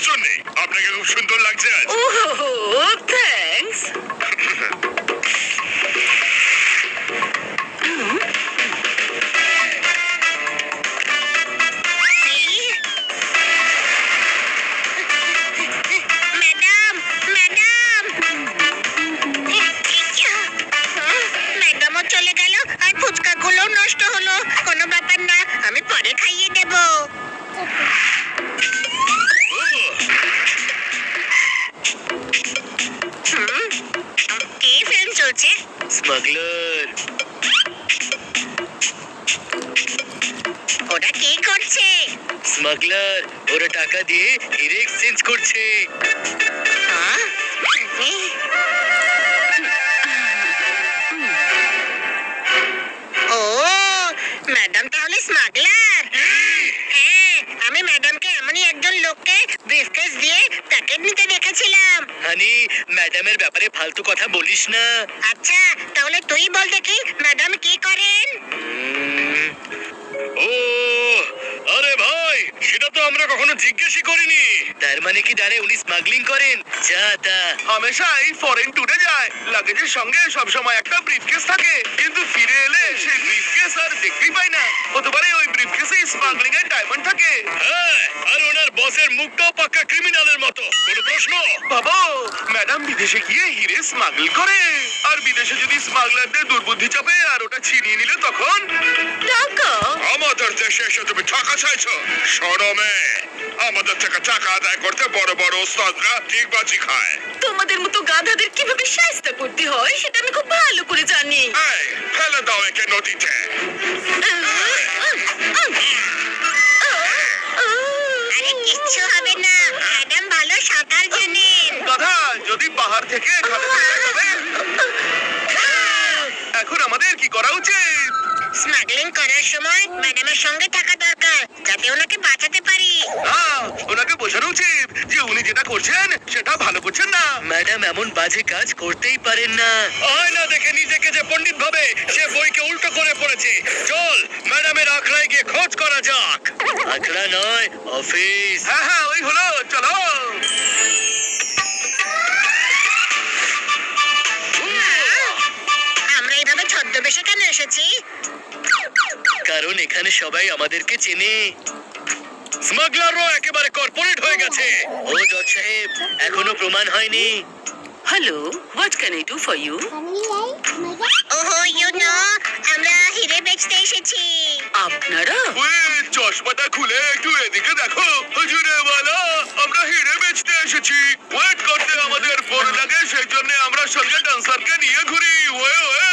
নজর নেই। আপনাকে খুব সুন্দর লাগছে আজ। ওহ থ্যাঙ্কস। ম্যাডাম ম্যাডাম ম্যাডামও চলে গেল আর ফুচকাগুলো নষ্ট হলো। কোনো ব্যাপার না, আমি পরে খাইয়ে দেব। কি ফিল্ম চলছে? স্মাগলার। ওরা কি করছে? স্মাগলার ওরা টাকা দিয়ে হিরে এক্সচেঞ্জ করছে। হ্যাঁ? ও ম্যাডাম তাহলে স্মাগলার। হ্যাঁ, আমি ম্যাডামকে এমনই একজন লোককে ব্রিফকেস দিয়ে প্যাকেট নিতে দেখেছিলাম। হানি ম্যাডামের ব্যাপারে ফালতু কথা বলিস না। আচ্ছা তাহলে তুই বল দেখি ম্যাডাম কি করেন? ও আরে ভাই, সেটা তো আমরা কখনো জিজ্ঞেসই করিনি। তার মানে কি দাঁড়ে উনি স্মাগলিং করেন? যা তা। হামেশাই ফরেন ট্যুরে যায়, লাগেজের সঙ্গে সবসময় একটা ব্রিফকেস থাকে, কিন্তু ফিরে এলে সেই ব্রিফকেস আর দেখতেই পাই না। হতে পারে ওই ব্রিফকেসে স্মাগলিং এর ডায়মন্ড থাকে। হ্যাঁ, আর ওনার বসের মুখটাও পাক্কা ক্রিমিনালের মতো। কোনো প্রশ্ন? বাবা, ম্যাডাম বিদেশে গিয়ে হিরে স্মাগল করে, আর বিদেশে যদি স্মাগলারদের দুর্বুদ্ধি চাপে আর ওটা ছিনিয়ে নিল তখন? টাকা? আমাদের দেশে এসে তুমি টাকা চাইছো? শোনো মেয়ে, আমাদের থেকে টাকা আদায় করতে বড় বড় ওস্তাদরা ঠিকবাজি খায়। তোমাদের মতো গাধাদের কিভাবে শায়েস্তা করতে হয় সেটা আমি খুব ভালো করে জানি। এই, ফেলে দাও একে নদীতে। আরে কিচ্ছু হবে না, ম্যাডাম ভালো সাঁতার জানেন। দাদা, যদি পাহাড় থেকে খালে ফেলে তবে? এখন আমাদের কি করা উচিত? স্মাগলিং করার সময় ম্যাডামের সঙ্গে থাকা দরকার, যাতে ওনাকে বাঁচাতে পারি। ওনাকে বোঝানো উচিত যে উনি যেটা করছেন সেটা ভালো করছেন না। ম্যাডাম এমন বাজে কাজ করতেই পারেন না। আয়না দেখে নিজেকে যে পণ্ডিত ভাবে, সে বইকে উল্টো করে পড়েছে। চল ম্যাডামের আখড়ায় গিয়ে খোঁজ করা যাক। আখড়া নয়, অফিস। হ্যাঁ হ্যাঁ, ওই হলো, চলো। আমরা এইভাবে ছদ্মবেশে কেন এসেছি? কারণ এখানে সবাই আমাদেরকে চেনে। স্মাগলারও একেবারে কর্পোরেট হয়ে গেছে। ও জজ সাহেব, এখনো প্রমাণ হয়নি। Hello, what can I do for you? ওহো ইউ নো, আমরা হিরে বেচতে এসেছি। আপনারা? ওই চশমাটা খুলে একটু এদিকে দেখো। হুজুরে ওয়ালা, আমরা হিরে বেচতে এসেছি। ওয়েট করতে আমাদের বোর লাগে, সেই জন্য আমরা সঙ্গে ডান্সারকে নিয়ে ঘুরি। ওয়ে ওয়ে।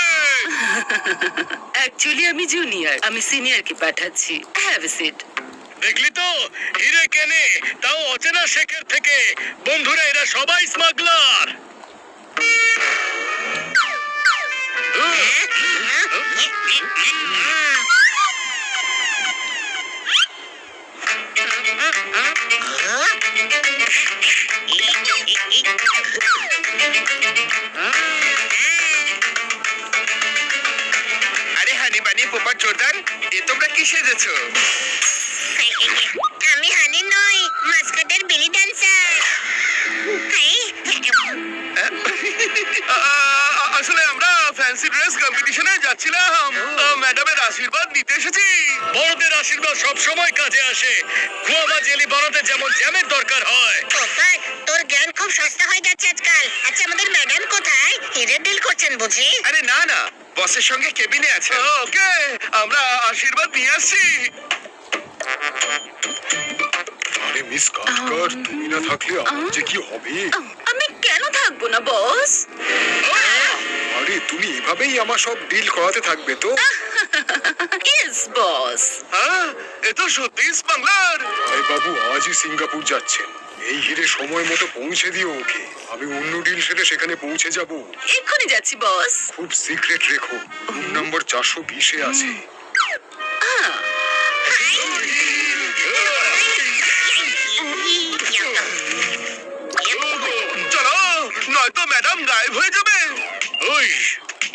অ্যাকচুয়ালি আমি জুনিয়র, আমি সিনিয়রকে পাঠাচ্ছি। Have a seat. দেখলি তো, হিরে কেনে, তাও অচেনা শেখের থেকে। বন্ধুরা, এরা সবাই স্মাগলার। আরে হানি বানি পোপা চোদান, এ তোমরা কি সেজেছো? আমি হানি নই, মাস্কাটের বেলি ডান্সার। আসলে আমরা ফ্যান্সি ড্রেস কম্পিটিশনে যাচ্ছিলাম, ম্যাডামের আশীর্বাদ নিতে এসেছি। বড়দের আশীর্বাদ সব সময় কাজে আসে। খোয়াবা জেলি বানাতে যেমন জ্যামের দরকার হয়। কোথায় তোর জ্ঞান খুব সস্তা হয়ে যাচ্ছে আজকাল। আচ্ছা আমাদের ম্যাডাম কোথায়? হিরের ডিল করছেন বুঝি? আরে না না, বসের সঙ্গে কেবিনে আছে। ওকে, আমরা আশীর্বাদ নিয়ে আসছি। আরে মিস কাটকার, তুমি না থাকলে আমার যে কি হবে? আমি কেন থাকবো না বস? আরে তুমি এভাবেই আমার সব ডিল করাতে থাকবে তো? Yes boss. হ্যাঁ, এ তো সত্যি স্মাগলার। ভাই বাবু আজই সিঙ্গাপুর যাচ্ছেন। এই হিরে সময় মতো পৌঁছে দিও ওকে। আমি অন্য ডিল সেরে সেখানে পৌঁছে যাব। এক্ষুনি যাচ্ছি বস। খুব সিক্রেট রেখো। রুম নম্বর 420-এ আছে। চলো, নয়তো ম্যাডাম গায়েব হয়ে যাবে। ওই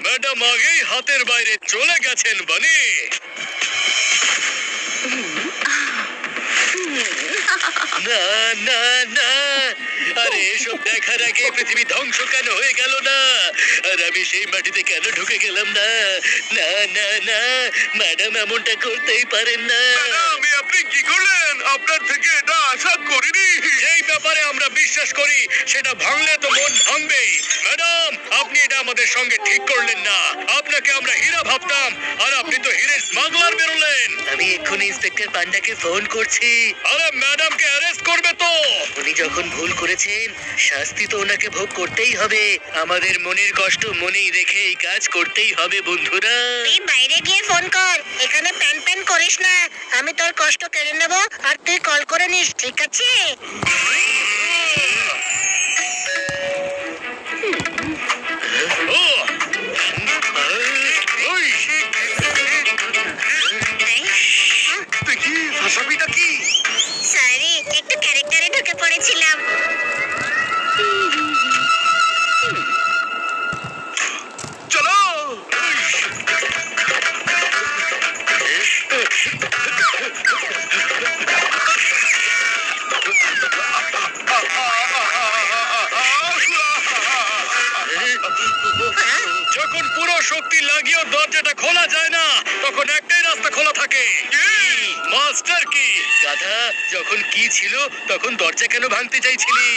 ম্যাডাম আগেই হাতের বাইরে চলে গেছেন বানি। না না না আরে এসব দেখার আগে পৃথিবী ধ্বংস কেন হয়ে গেল না আর আমি সেই মাটিতে কেন ঢুকে গেলাম না না না না ম্যাডাম এমনটা করতেই পারেন না ম্যাডাম আপনি কি করলেন? আপনার থেকে এটা আশা করিনি। যেই ব্যাপারে আমরা বিশ্বাস করি সেটা ভাঙলে তো মন ভাঙবেই ম্যাডাম আপনি এটা আমাদের সঙ্গে ঠিক করলেন না আপনাকে আমরা হীরা ভাবতাম আর আপনি তো হীরের স্মাগলার বেরোলেন আমি এক্ষুনি ইন্সপেক্টর পান্ডাকে ফোন করছি আরে ম্যাডামকে অ্যারেস্ট করবে তো উনি যখন ভুল করেছেন শাস্তি তো ওনাকে ভোগ করতেই হবে আমাদের মনের কষ্ট মনেই রেখে এই কাজ করতেই হবে বন্ধুরা তুই বাইরে গিয়ে ফোন কর, এখানে প্যান প্যান করিস না। আমি তোর কষ্ট কেড়ে নেব আর তুই কল করে নিস, ঠিক আছে? ও ওই দেখি ভাষাবিটা কি? সরি, একটু ক্যারেক্টারে ঢুকে পড়েছিলাম। চলো। যখন পুরো শক্তি লাগিয়েও দরজাটা খোলা যায় না তখন একটাই রাস্তা খোলা থাকে মাস্টার কি গাধা যখন কি ছিল তখন দরজা কেন ভাঙতে চাইছিলি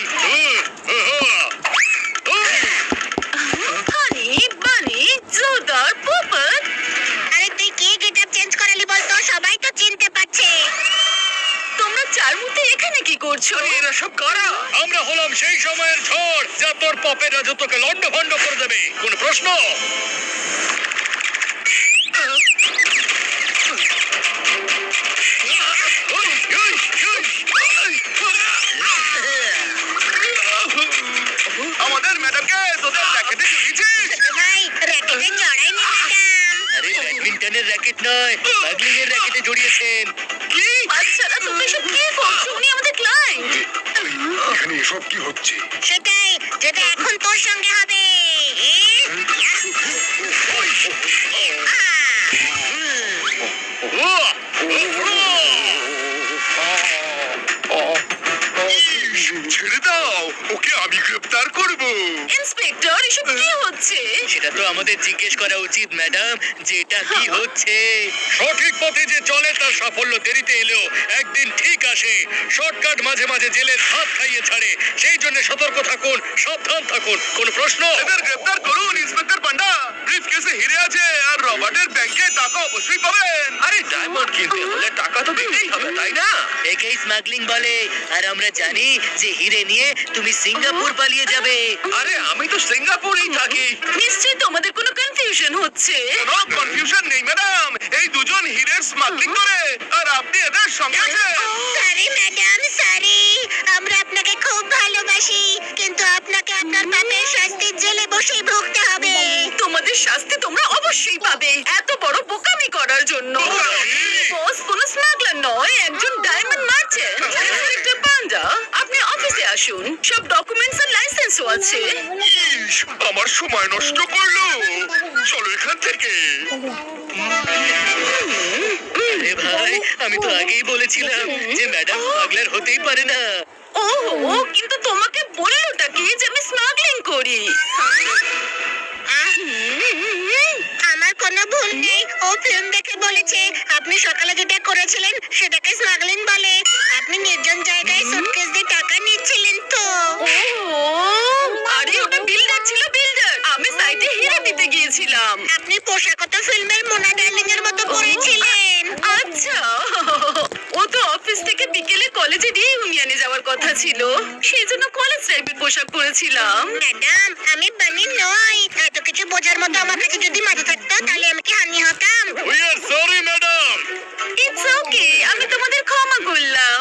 হানি বানি জোরদার পোপট। আরে তুই কি গেটআপ চেঞ্জ করালি বলতো? সবাই তো চিনতে পারছে। তোমরা চার মধ্যে এখানে কি করছো? এরা সব কারা? আমরা হলাম সেই সময়ের ঝড় যা তোর পপের রাজত্বকে লন্ডভন্ড করে দেবে কোন প্রশ্ন আমাদের ম্যাডামকে তোদের র্যাকেটে জড়িয়েছিস? ভাই, র্যাকেটে জড়াইনি ম্যাডাম। আরে ব্যাডমিন্টনের র্যাকেট নয় স্মাগলিং এর র্যাকেটে জড়িয়েছেন কি? বাচ্চারা তোমরা এসব কি করছো? উনি আমাদের ক্লায়েন্ট। এখানে এসব কি হচ্ছে? সেটাই, যেটা এখন তোর সঙ্গে হবে। ছেড়ে দাও, ওকে আমি গ্রেফতার করব। ইন্সপেক্টর এসব কি হচ্ছে? সেটা তো আমাদের জিজ্ঞেস করা উচিত ম্যাডাম যে এটা কি হচ্ছে সঠিক পথে যে চলে তার সাফল্য দেরিতে এলেও একদিন ঠিক আসে শর্টকাট মাঝে মাঝে জেলের ভাত খাইয়ে ছাড়ে সেই জন্য সতর্ক থাকুন সাবধান থাকুন কোন প্রশ্ন এদের গ্রেফতার করুন ইন্সপেক্টর পান্ডা। ব্রিফকেসে হিরে আছে আর রবার্টের ব্যাংকে টাকা অবশ্যই পাবেন। আরে ডায়মন্ড কিনতে হলে টাকা তো দিতেই হবে, তাই না? একেই স্মাগলিং বলে আর আমরা জানি যে হিরে নিয়ে তুমি সিঙ্গাপুর পালিয়ে যাবে আরে আমি তো সিঙ্গাপুরেই থাকি। নিশ্চয়ই তোমাদের কোনো কনফিউশন হচ্ছে। কোনো কনফিউশন নেই ম্যাডাম, এই দুজন হিরের স্মাগলিং করে আর আপনি এদের সঙ্গে আছেন। Sorry madam, sorry. আমরা আপনাকে খুব ভালোবাসি, কিন্তু আপনাকে আপনার পাপের শাস্তি জেলে বসেই ভুগতে হবে। তোমাদের শাস্তি তোমরা অবশ্যই পাবে এত বড় বোকামি করার জন্য। বস কোনো স্মাগলার নয়, একজন ডায়মন্ড মার্চেন্ট। ইন্সপেক্টর পান্ডা আপনি অফিসে আসুন, সব ডকুমেন্টস আর লাইসেন্সও আছে। ইস, আমার সময় নষ্ট করলো। চলো এখান থেকে। আরে ভাই আমি তো আগেই বলেছিলাম যে ম্যাডাম স্মাগলার হতেই পারে না ওহো, কিন্তু তোমাকে বললোটা কি যে আমি স্মাগলিং করি? আমার কোনো ভুল নেই, ও ফিল্ম দেখে বলেছে। আপনি সকালে যেটা করেছিলেন সেটাকে স্মাগলিং বলে। আপনি নির্জন জায়গায় সুটকেস দিয়ে টাকা নিচ্ছিলেন তো। ওহো, আরে ওটা বিল্ডার ছিল, বিল্ডার। আমি সাইটে হিরে নিতে গিয়েছিলাম। আপনি পোশাকত ফিল্মের মোনা ডার্লিং এর মতো পরেছিলেন। আচ্ছা, ও তো অফিস থেকে বিকেলে কলেজে দিয়ে ইউনিয়নে যাওয়ার কথা ছিল, সেই জন্য কলেজ টাইপের পোশাক পরেছিলাম। ম্যাডাম, আমি বানি নই। এত কিছু বোঝার মতো আমার কাছে যদি মাথা থাকতো তাহলে আমি কি হানি হতাম? We are sorry madam it's okay, আমি তোমাদের ক্ষমা করলাম।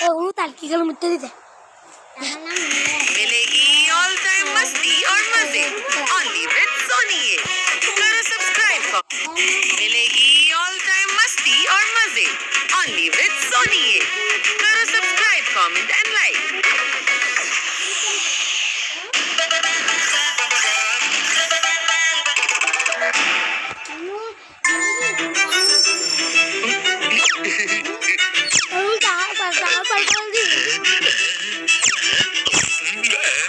ও তার কি গেল মুতে দিতে मिलेगी ऑल टाइम मस्ती और मजे ओनली विद सोनी। करो सब्सक्राइब। मिलेगी ऑल टाइम मस्ती और मजे ओनली विद सोनी। करो सब्सक्राइब, कमेंट एंड लाइक।